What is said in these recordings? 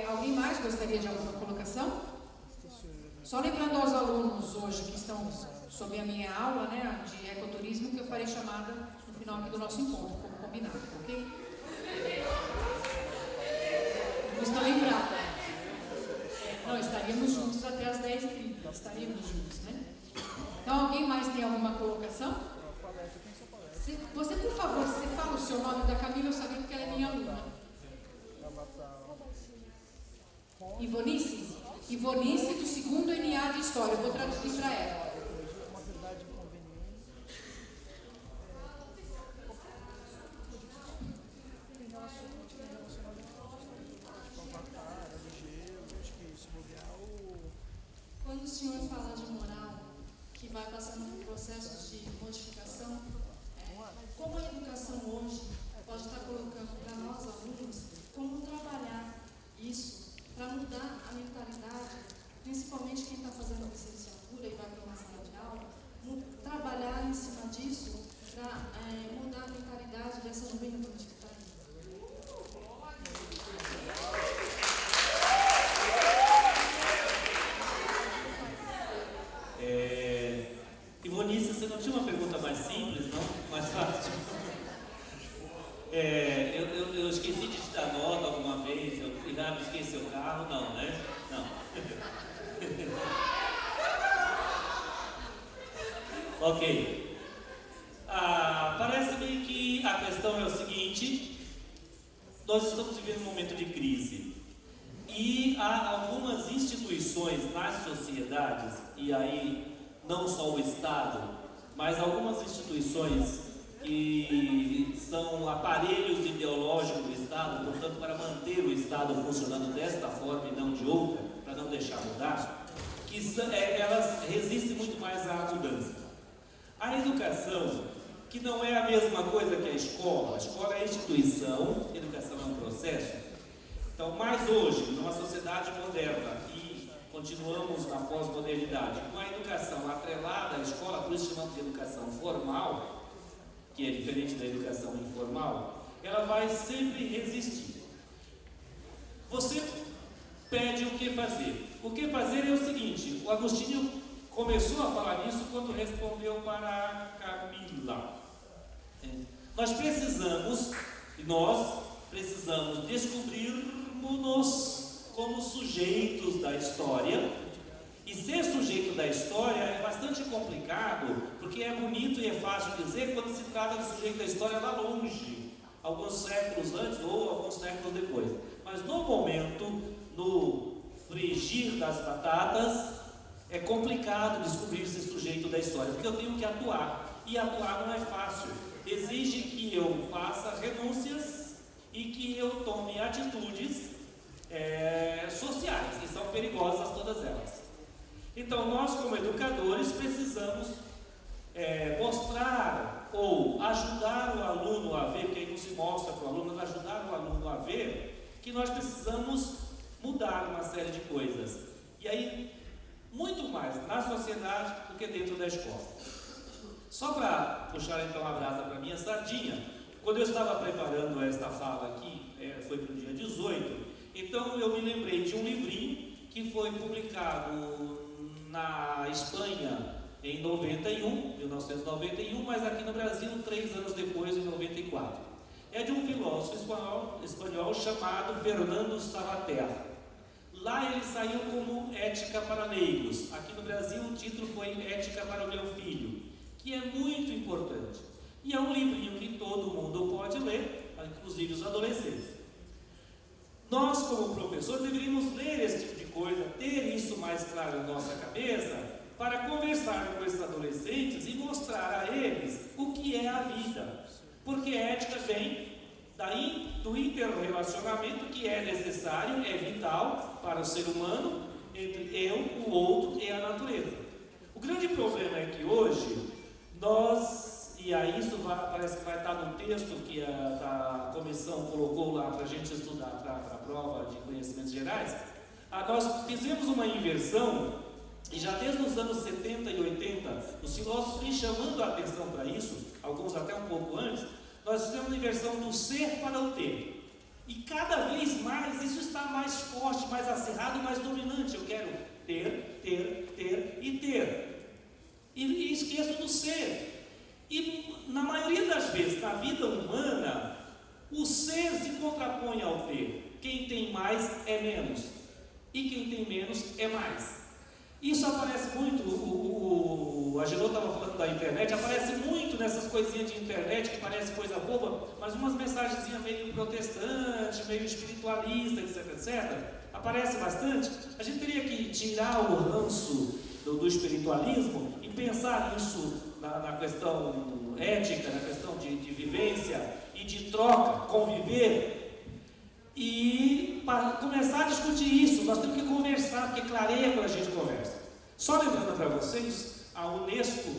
Alguém mais gostaria de alguma colocação? Só lembrando aos alunos hoje que estão sob a minha aula, né, de ecoturismo, que eu farei chamada no final aqui do nosso encontro, como combinado, ok? Não estão lembrados. Não, estaríamos juntos até as 10h30, estaríamos juntos, né? Então, alguém mais tem alguma colocação? Você, por favor, você fala o seu nome da Camila, eu sabia porque ela é minha aluna. Ivonice? Ivonice do segundo NA de História, eu vou traduzir para ela. Quando o senhor fala de moral, que vai passando por processos de modificação, como a educação hoje pode estar colocando para nós alunos como trabalhar isso para mudar a mentalidade, principalmente quem está fazendo a licenciatura e vai para uma sala de aula, trabalhar em cima disso para mudar a mentalidade dessa juventude que está aí. Ivonice, você não tinha uma pergunta mais simples, não? Mais fácil? Eu esqueci de te dar nota alguma vez, eu esqueci o carro, não, né? Não. Ok. Parece-me que a questão é o seguinte: nós estamos vivendo um momento de crise e há algumas instituições nas sociedades, e aí não só o Estado, mas algumas instituições que são aparelhos ideológicos do Estado, portanto, para manter o Estado funcionando desta forma e não de outra, para não deixar mudar, que elas resistem muito mais à mudança. A educação, que não é a mesma coisa que a escola é instituição, a educação é um processo. Então, mais hoje, numa sociedade moderna, e continuamos na pós-modernidade, com a educação atrelada à escola, por isso chamamos de educação formal, que é diferente da educação informal, ela vai sempre resistir. Você pede o que fazer. O que fazer é o seguinte: o Agostinho começou a falar nisso quando respondeu para a Camila. Nós precisamos descobrirmos-nos como sujeitos da história. E ser sujeito da história é bastante complicado, porque é bonito e é fácil dizer quando se trata do sujeito da história lá longe, alguns séculos antes ou alguns séculos depois. Mas no momento, no frigir das batatas, é complicado descobrir esse sujeito da história, porque eu tenho que atuar, e atuar não é fácil. Exige que eu faça renúncias e que eu tome atitudes sociais, e são perigosas todas elas. Então, nós como educadores precisamos mostrar ou ajudar o aluno a ver, porque aí não se mostra para o aluno, mas ajudar o aluno a ver que nós precisamos mudar uma série de coisas. E aí, muito mais na sociedade do que dentro da escola. Só para puxar então a brasa para a minha sardinha, quando eu estava preparando esta fala aqui, foi para o dia 18, então eu me lembrei de um livrinho que foi publicado na Espanha em 1991, mas aqui no Brasil 3 anos depois, em 94. É de um filósofo espanhol chamado Fernando Savater. Lá ele saiu como Ética para Leigos. Aqui no Brasil o título foi Ética para o Meu Filho, que é muito importante. E é um livrinho que todo mundo pode ler, inclusive os adolescentes. Nós, como professores, deveríamos ler esse tipo de coisa, ter isso mais claro na nossa cabeça, para conversar com esses adolescentes e mostrar a eles o que é a vida. Porque a ética vem do interrelacionamento que é necessário, é vital para o ser humano, entre eu, o outro e a natureza. O grande problema é que hoje, e aí isso parece que vai estar no texto que a comissão colocou lá para a gente estudar para a prova de conhecimentos gerais, nós fizemos uma inversão, e já desde os anos 70 e 80, os filósofos vêm chamando a atenção para isso, alguns até um pouco antes. Nós fizemos uma inversão do ser para o ter. E cada vez mais isso está mais ser se contrapõe ao ter. Quem tem mais é menos, e quem tem menos é mais. Isso aparece muito, a Genô estava falando da internet, aparece muito nessas coisinhas de internet que parece coisa boba, mas umas mensagenzinhas meio protestante, meio espiritualista, etc. Aparece bastante. A gente teria que tirar o ranço do espiritualismo e pensar isso na questão ética, na questão de vivência e de troca, conviver. E para começar a discutir isso, nós temos que conversar, porque clareia quando a gente conversa. Só lembrando para vocês, a Unesco,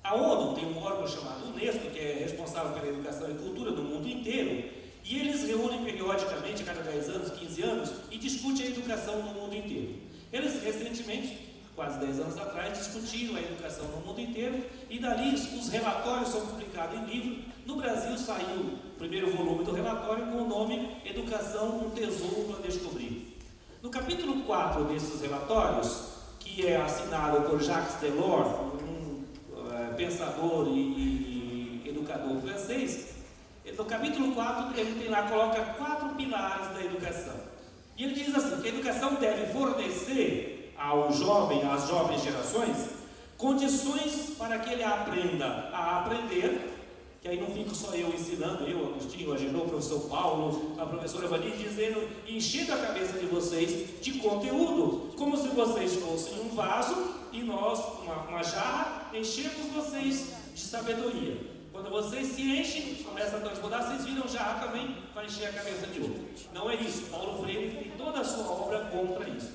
a ONU tem um órgão chamado Unesco, que é responsável pela educação e cultura no mundo inteiro, e eles reúnem periodicamente, a cada 10 anos, 15 anos, e discutem a educação no mundo inteiro. Eles recentemente, quase 10 anos atrás, discutiram a educação no mundo inteiro, e dali os relatórios são publicados em livro. No Brasil saiu o primeiro volume do relatório com o nome Educação, um Tesouro para Descobrir. No capítulo 4 desses relatórios, que é assinado por Jacques Delors, um pensador e educador francês, no capítulo 4 ele tem lá, coloca 4 pilares da educação. E ele diz assim, que a educação deve fornecer ao jovem, às jovens gerações, condições para que ele aprenda a aprender, que aí não fico só eu ensinando, eu, Agostinho, a Genô, o professor Paulo, a professora Vani, dizendo, enchendo a cabeça de vocês de conteúdo, como se vocês fossem um vaso e nós, uma jarra, enchemos vocês de sabedoria. Quando vocês se enchem, começam a transbordar, vocês viram jarra também para encher a cabeça de outro. Não é isso. Paulo Freire tem toda a sua obra contra isso.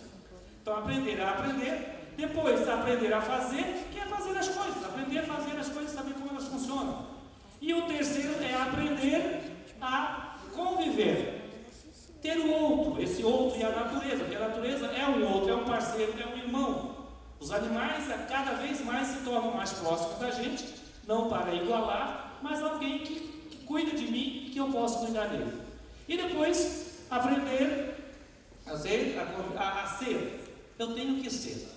Então, aprender a aprender, depois aprender a fazer, que é fazer as coisas, aprender a fazer as coisas, saber como elas funcionam. E o terceiro é aprender a conviver, ter o outro, esse outro e a natureza, porque a natureza é um outro, é um parceiro, é um irmão. Os animais cada vez mais se tornam mais próximos da gente, não para igualar, mas alguém que cuida de mim e que eu posso cuidar dele. E depois aprender a ser. Eu tenho que ser.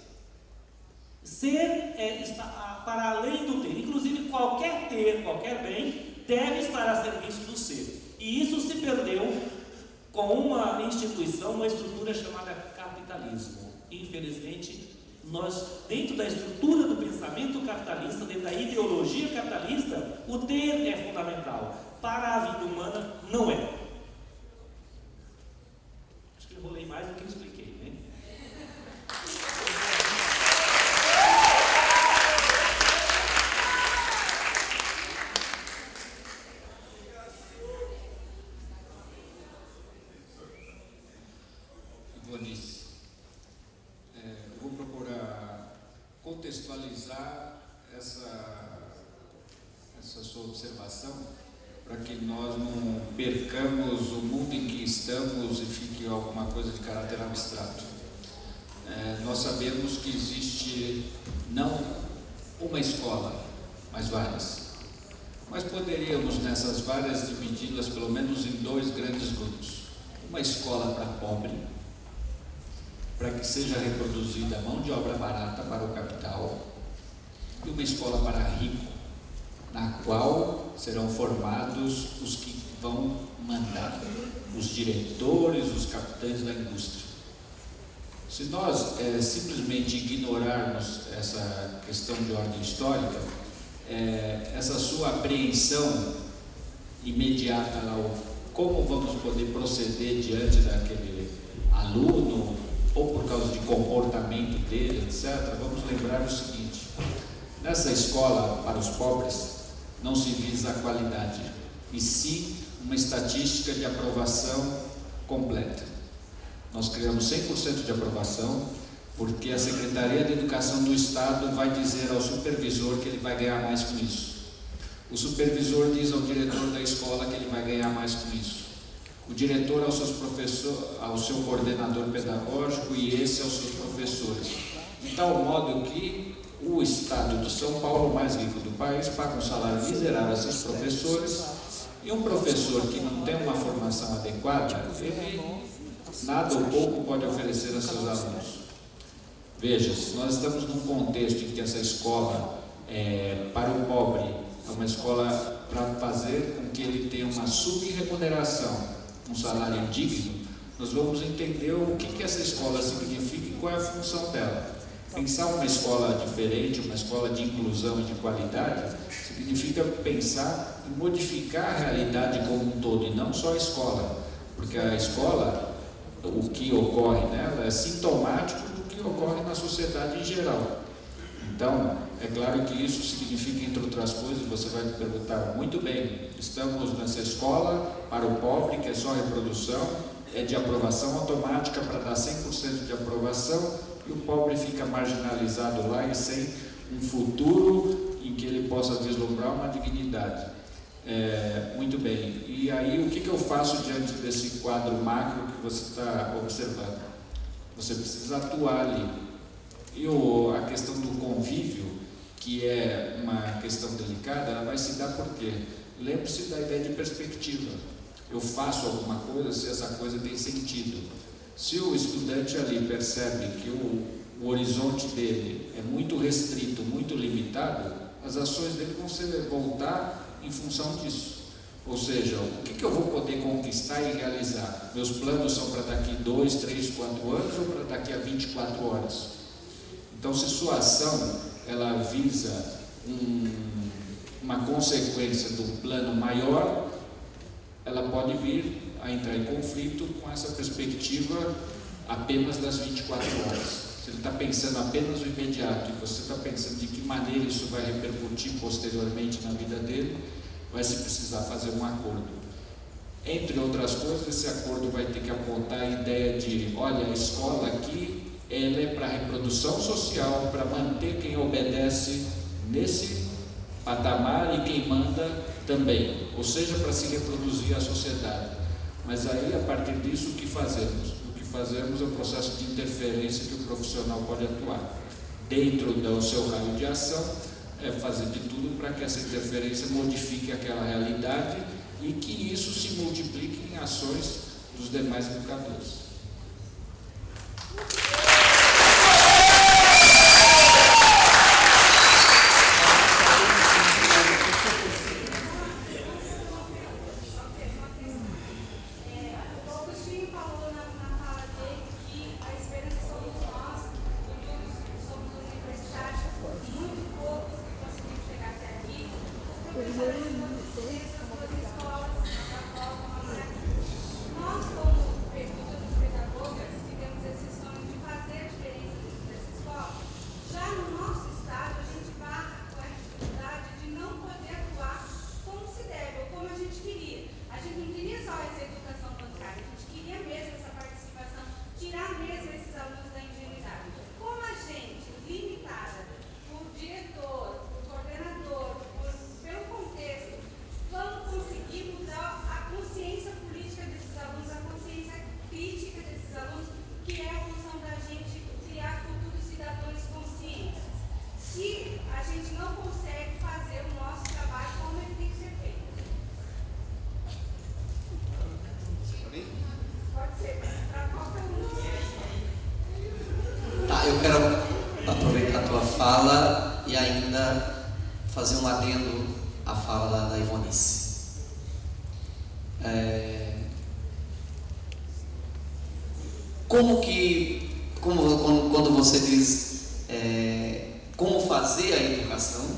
Ser está para além do ter. Inclusive, qualquer bem, deve estar a serviço do ser. E isso se perdeu com uma instituição, uma estrutura chamada capitalismo. Infelizmente, nós, dentro da estrutura do pensamento capitalista, dentro da ideologia capitalista, o ter é fundamental. Para a vida humana, não é. Acho que eu enrolei mais do que eu expliquei, né? Vou procurar contextualizar essa sua observação para que nós não percamos o mundo em que estamos e fique alguma coisa de caráter abstrato. Nós sabemos que existe não uma escola, mas várias. Mas poderíamos nessas várias dividi-las pelo menos em 2 grandes grupos. Uma escola para pobre, para que seja reproduzida a mão de obra barata para o capital, e uma escola para rico, na qual serão formados os que vão mandar, os diretores, os capitães da indústria. Se nós simplesmente ignorarmos essa questão de ordem histórica, essa sua apreensão imediata ao como vamos poder proceder diante daquele aluno, ou por causa de comportamento dele, etc., vamos lembrar o seguinte: nessa escola para os pobres não se visa a qualidade, e sim uma estatística de aprovação completa. Nós criamos 100% de aprovação, porque a Secretaria de Educação do Estado vai dizer ao supervisor que ele vai ganhar mais com isso. O supervisor diz ao diretor da escola que ele vai ganhar mais com isso. O diretor ao seu coordenador pedagógico e esse aos seus professores. De tal modo que o Estado de São Paulo, o mais rico do país, paga um salário miserável a seus professores, e um professor que não tem uma formação adequada, ele nada ou pouco pode oferecer a seus alunos. Veja, se nós estamos num contexto em que essa escola para o pobre é uma escola para fazer com que ele tenha uma subremuneração, um salário digno, nós vamos entender o que essa escola significa e qual é a função dela. Pensar uma escola diferente, uma escola de inclusão e de qualidade, significa pensar em modificar a realidade como um todo, e não só a escola, porque a escola, o que ocorre nela é sintomático do que ocorre na sociedade em geral. Então, é claro que isso significa, entre outras coisas, você vai me perguntar muito bem, estamos nessa escola para o pobre, que é só reprodução, é de aprovação automática para dar 100% de aprovação, e o pobre fica marginalizado lá e sem um futuro em que ele possa vislumbrar uma dignidade. Muito bem, e aí o que eu faço diante desse quadro macro que você está observando? Você precisa atuar ali. E a questão do convívio, que é uma questão delicada, ela vai se dar por quê? Lembre-se da ideia de perspectiva. Eu faço alguma coisa se essa coisa tem sentido. Se o estudante ali percebe que o horizonte dele é muito restrito, muito limitado, as ações dele vão voltar em função disso. Ou seja, o que eu vou poder conquistar e realizar? Meus planos são para daqui 2, 3, 4 anos ou para daqui a 24 horas? Então, se sua ação ela visa uma consequência do plano maior, ela pode vir a entrar em conflito com essa perspectiva apenas das 24 horas. Se ele está pensando apenas no imediato e você está pensando de que maneira isso vai repercutir posteriormente na vida dele, vai se precisar fazer um acordo. Entre outras coisas, esse acordo vai ter que apontar a ideia de, olha, a escola aqui, ela é para reprodução social, para manter quem obedece nesse patamar e quem manda também, ou seja, para se reproduzir a sociedade. Mas aí, a partir disso, o que fazemos? O que fazemos é um processo de interferência que o profissional pode atuar. Dentro do seu raio de ação, é fazer de tudo para que essa interferência modifique aquela realidade e que isso se multiplique em ações dos demais educadores. Eu quero aproveitar a tua fala e ainda fazer um adendo à fala da Ivonice. Quando você diz como fazer a educação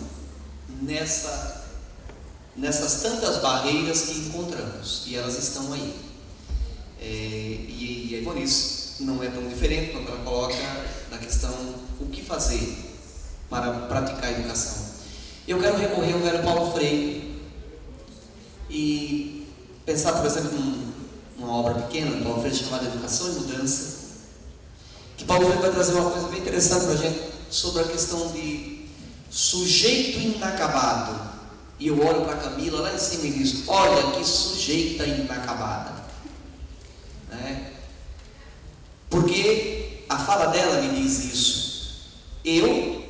nessas tantas barreiras que encontramos, e elas estão aí. E a Ivonice não é tão diferente quando ela coloca na questão o que fazer para praticar a educação. Eu quero recorrer ao velho Paulo Freire e pensar, por exemplo, numa obra pequena do Paulo Freire chamada Educação e Mudança, que Paulo Freire vai trazer uma coisa bem interessante para a gente sobre a questão de sujeito inacabado. E eu olho para a Camila lá em cima e digo, olha que sujeita inacabada, né? Porque a fala dela me diz isso. Eu